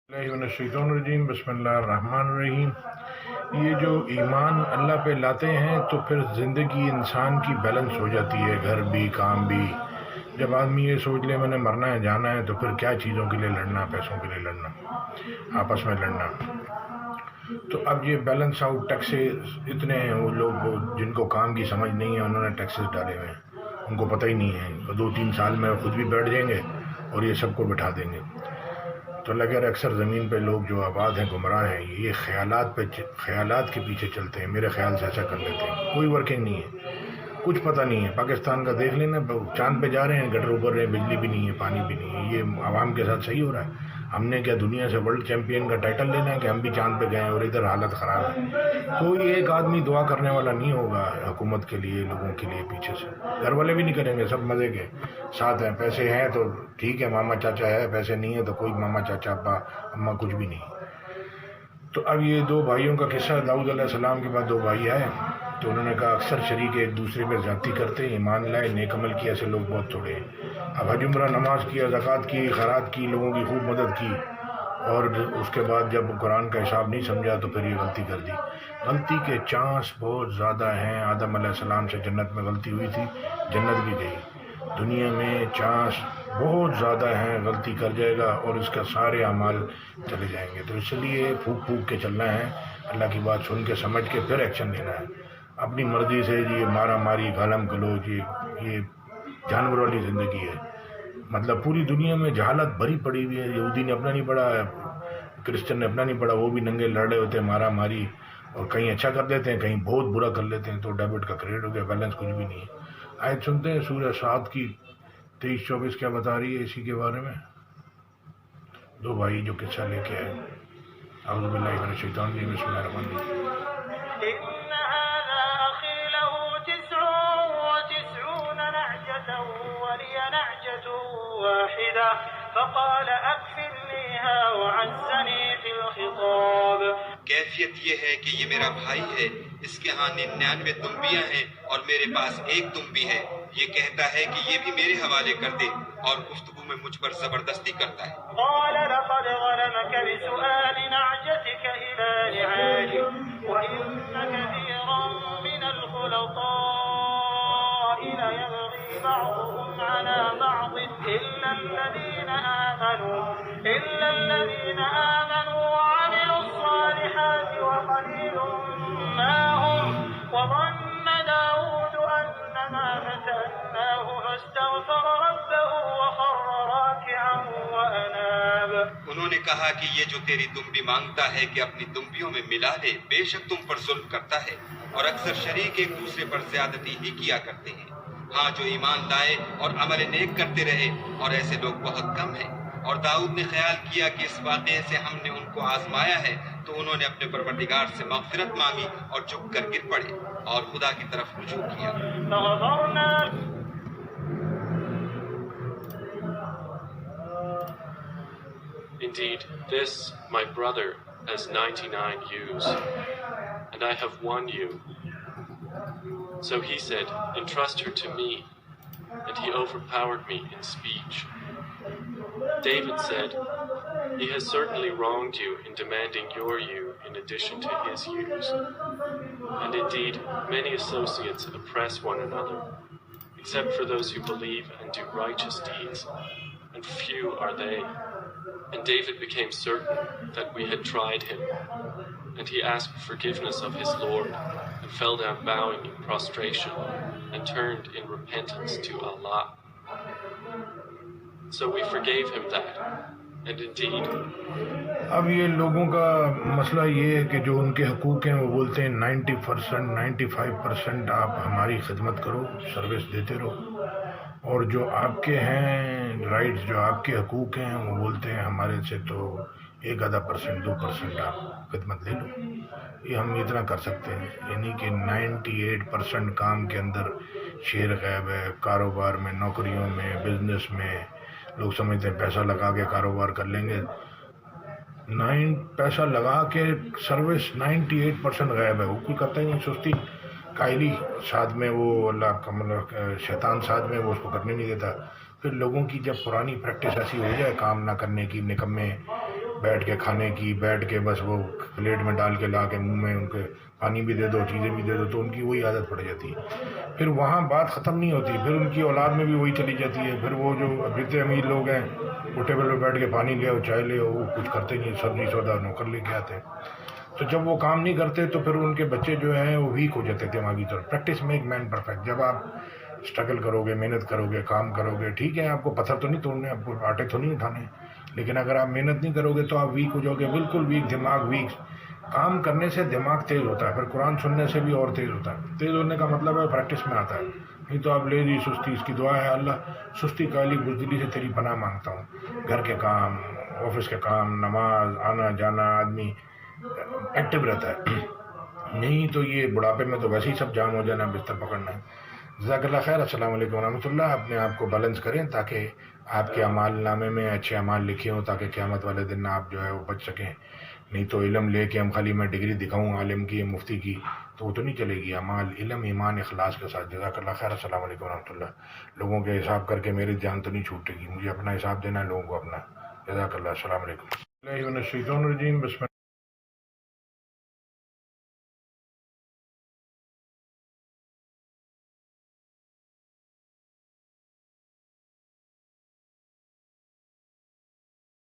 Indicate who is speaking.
Speaker 1: الرجیم بسم اللہ الرحمن الرحیم۔ یہ جو ایمان اللہ پہ لاتے ہیں تو پھر زندگی انسان کی بیلنس ہو جاتی ہے، گھر بھی کام بھی۔ جب آدمی یہ سوچ لے میں نے مرنا ہے جانا ہے تو پھر کیا چیزوں کے لیے لڑنا، پیسوں کے لیے لڑنا، آپس میں لڑنا۔ تو اب یہ بیلنس آؤٹ ٹیکسز اتنے ہیں، وہ لوگ جن کو کام کی سمجھ نہیں ہے انہوں نے ٹیکسز ڈالے ہوئے ہیں، ان کو پتہ ہی نہیں ہے، 2-3 سال میں خود بھی بیٹھ جائیں گے اور یہ سب کو بٹھا دیں گے۔ تو لگے اکثر زمین پہ لوگ جو آباد ہیں گمراہ ہیں، یہ خیالات کے پیچھے چلتے ہیں، میرے خیال سے ایسا کر لیتے ہیں، کوئی ورکنگ نہیں ہے، کچھ پتہ نہیں ہے۔ پاکستان کا دیکھ لینا، چاند پہ جا رہے ہیں، گٹر اوپر رہے ہیں، بجلی بھی نہیں ہے، پانی بھی نہیں ہے، یہ عوام کے ساتھ صحیح ہو رہا ہے؟ ہم نے کیا دنیا سے ورلڈ چیمپئن کا ٹائٹل لینا ہے کہ ہم بھی چاند پہ گئے اور ادھر حالت خراب ہے؟ کوئی ایک آدمی دعا کرنے والا نہیں ہوگا حکومت کے لیے، لوگوں کے لیے پیچھے سے، گھر والے بھی نہیں کریں گے، سب مزے کے ساتھ ہیں، پیسے ہیں تو ٹھیک ہے، ماما چاچا ہے، پیسے نہیں ہے تو کوئی ماما چاچا ابا اماں کچھ بھی نہیں۔ تو اب یہ 2 بھائیوں کا قصہ، داؤد علیہ السلام کے بعد 2 بھائی آئے تو انہوں نے کہا اکثر شریک ایک دوسرے پہ زیادتی کرتے ہیں، ایمان لائے، نیک عمل کیا، ایسے لوگ بہت تھوڑے ہیں۔ اب حج عمرہ، نماز کیا، زکوٰۃ کی، خیرات کی، لوگوں کی خوب مدد کی، اور اس کے بعد جب قرآن کا حساب نہیں سمجھا تو پھر یہ غلطی کر دی۔ غلطی کے چانس بہت زیادہ ہیں، آدم علیہ السلام سے جنت میں غلطی ہوئی تھی، جنت بھی گئی۔ دنیا میں چانس بہت زیادہ ہیں، غلطی کر جائے گا اور اس کا سارے اعمال چلے جائیں گے۔ تو اس لیے پھونک پھونک کے چلنا ہے، اللہ کی بات سن کے سمجھ کے پھر ایکشن لینا ہے۔ اپنی مرضی سے یہ مارا ماری، گالم گلوچ، یہ جانور والی زندگی ہے۔ مطلب پوری دنیا میں جہالت بھری پڑی ہوئی ہے، یہودی نے اپنا نہیں پڑھا، کرسچن نے اپنا نہیں پڑھا، وہ بھی ننگے لڑ رہے ہوتے ہیں، مارا ماری، اور کہیں اچھا کر دیتے ہیں، کہیں بہت برا کر لیتے ہیں، تو ڈیبٹ کا کریڈٹ ہو گیا، بیلنس کچھ بھی نہیں ہے۔ آیت سنتے ہیں سورہ 7 کی 23-24 کیا بتا رہی ہے اسی کے بارے میں؟ 2 بھائی جو قصہ لے کے آئے۔ اعوذ باللہ من الشیطان الرجیم، بسم اللہ الرحمن الرحیم۔
Speaker 2: إن هذا أخي له 99 نعجة ولي نعجة واحدة فقال أكفلنيها وعزني في الخطاب۔
Speaker 3: کیفیت یہ ہے کہ یہ میرا بھائی ہے، اس کے ہاں 99 دمبیاں ہیں اور میرے پاس 1 دمبی ہے، یہ کہتا ہے کہ یہ بھی میرے حوالے کر دے، اور گفتگو میں مجھ پر زبردستی کرتا ہے۔
Speaker 2: قال لقد ظلمك بسؤال نعجتك إلى نعاجه وإن كثيرا من الخلطاء ليبغي بعضهم على بعض إلا الذين آمنوا وعملوا الصالحات وقليل ما هم وظن داود أنما فتناه فاستغفر ربه وخر راكعا وأناب۔
Speaker 3: انہوں نے کہا کہ یہ جو تیری دمبی مانگتا ہے کہ اپنی دمبیوں میں ملا لے، بے شک تم پر ظلم کرتا ہے، اور اکثر شریک ایک دوسرے پر زیادتی ہی کیا کرتے ہیں۔ ہاں جو ایمان لائے اور عمل نیک کرتے رہے، اور ایسے لوگ بہت کم ہیں۔ اور داؤد نے خیال کیا کہ اس واقعے سے ہم نے ان کو آزمایا ہے، تو انہوں نے اپنے پروردگار سے مغفرت مانگی اور جھک کر گر پڑے اور خدا کی طرف رجوع کیا۔
Speaker 2: فغفرنا
Speaker 4: Indeed, this, my brother, has 99 ewes, and I have 1 ewe. So he said, entrust her to me, and he overpowered me in speech. David said, he has certainly wronged you in demanding your ewe in addition to his ewes. And indeed, many associates oppress one another, except for those who believe and do righteous deeds, and few are they. And David became certain that we had tried him, and he asked forgiveness of his Lord, and fell down bowing in prostration, and turned in repentance to Allah. So we forgave him that, and indeed,
Speaker 1: اب یہ لوگوں کا مسئلہ یہ ہے کہ جو ان کے حقوق ہیں وہ بولتے ہیں 90%، 95% آپ ہماری خدمت کرو، سروس دیتے رہو، اور جو آپ کے ہیں رائٹس، جو آپ کے حقوق ہیں، وہ بولتے ہیں ہمارے سے تو 1-2%، 2% آپ خدمت لے لو۔ یہ ہم اتنا کر سکتے ہیں، یعنی کہ 98% کام کے اندر شیر غیب ہے، کاروبار میں، نوکریوں میں، بزنس میں۔ لوگ سمجھتے ہیں پیسہ لگا کے کاروبار کر لیں گے، پیسہ لگا کے سروس 98% غائب ہے، وہ کوئی کرتا ہی نہیں، سستی قائلی ساتھ میں، وہ اللہ کا مطلب شیطان ساتھ میں، وہ اس کو کرنے نہیں دیتا۔ پھر لوگوں کی جب پرانی پریکٹس ایسی ہو جائے کام نہ کرنے کی، نکمے بیٹھ کے کھانے کی، بیٹھ کے بس وہ پلیٹ میں ڈال کے لا کے منہ میں ان کے پانی بھی دے دو، چیزیں بھی دے دو، تو ان کی وہی عادت پڑ جاتی ہے۔ پھر وہاں بات ختم نہیں ہوتی، پھر ان کی اولاد میں بھی وہی چلی جاتی ہے۔ پھر وہ جو جتنے امیر لوگ ہیں وہ ٹیبل پہ بیٹھ کے پانی لے آؤ، چائے لے آؤ، وہ کچھ کرتے نہیں، سبزی سودا نوکر لے کے آتے ہیں۔ تو جب وہ کام نہیں کرتے تو پھر ان کے بچے جو ہیں وہ ویک ہو جاتے ہیں دماغی طور۔ Practice make man perfect. جب آپ اسٹرگل کرو گے، محنت کرو گے، کام کرو گے، ٹھیک ہے آپ کو پتھر تو نہیں توڑنے، آپ کو آٹے تو نہیں اٹھانے، لیکن اگر آپ محنت نہیں کرو گے تو آپ ویک ہو جاؤ گے، بالکل ویک، دماغ ویک۔ کام کرنے سے دماغ تیز ہوتا ہے، پھر قرآن سننے سے بھی اور تیز ہوتا ہے۔ تیز ہونے کا مطلب ہے پریکٹس میں آتا ہے، نہیں تو آپ لیزی سستی۔ اس کی دعا ہے اللہ سستی کالی بزدلی سے تیری پناہ مانگتا ہوں۔ گھر کے کام، آفس کے کام، نماز، آنا جانا، آدمی ایکٹیو رہتا ہے، نہیں تو یہ بڑھاپے میں تو ویسے ہی سب جام ہو جانا، بستر پکڑنا ہے۔ جزاک اللہ خیر۔ السلام علیکم ورحمۃ اللہ۔ اپنے آپ کو بیلنس کریں تاکہ آپ کے اعمال نامے میں اچھے اعمال لکھے ہوں، تاکہ قیامت والے دن آپ جو ہے وہ بچ سکیں۔ نہیں تو علم لے کے ہم خالی میں ڈگری دکھاؤں عالم کی، مفتی کی، تو وہ تو نہیں چلے گی۔ اعمال، علم، ایمان، اخلاص کے ساتھ۔ جزاک اللہ خیر۔ السلام علیکم ورحمۃ اللہ۔ لوگوں کے حساب کر کے میری جان تو نہیں چھوٹے گی، مجھے اپنا حساب دینا ہے، لوگوں کو اپنا۔ جزاک اللہ۔ السلام علیکم۔ اللہ الشیطان الرجیم۔ بسم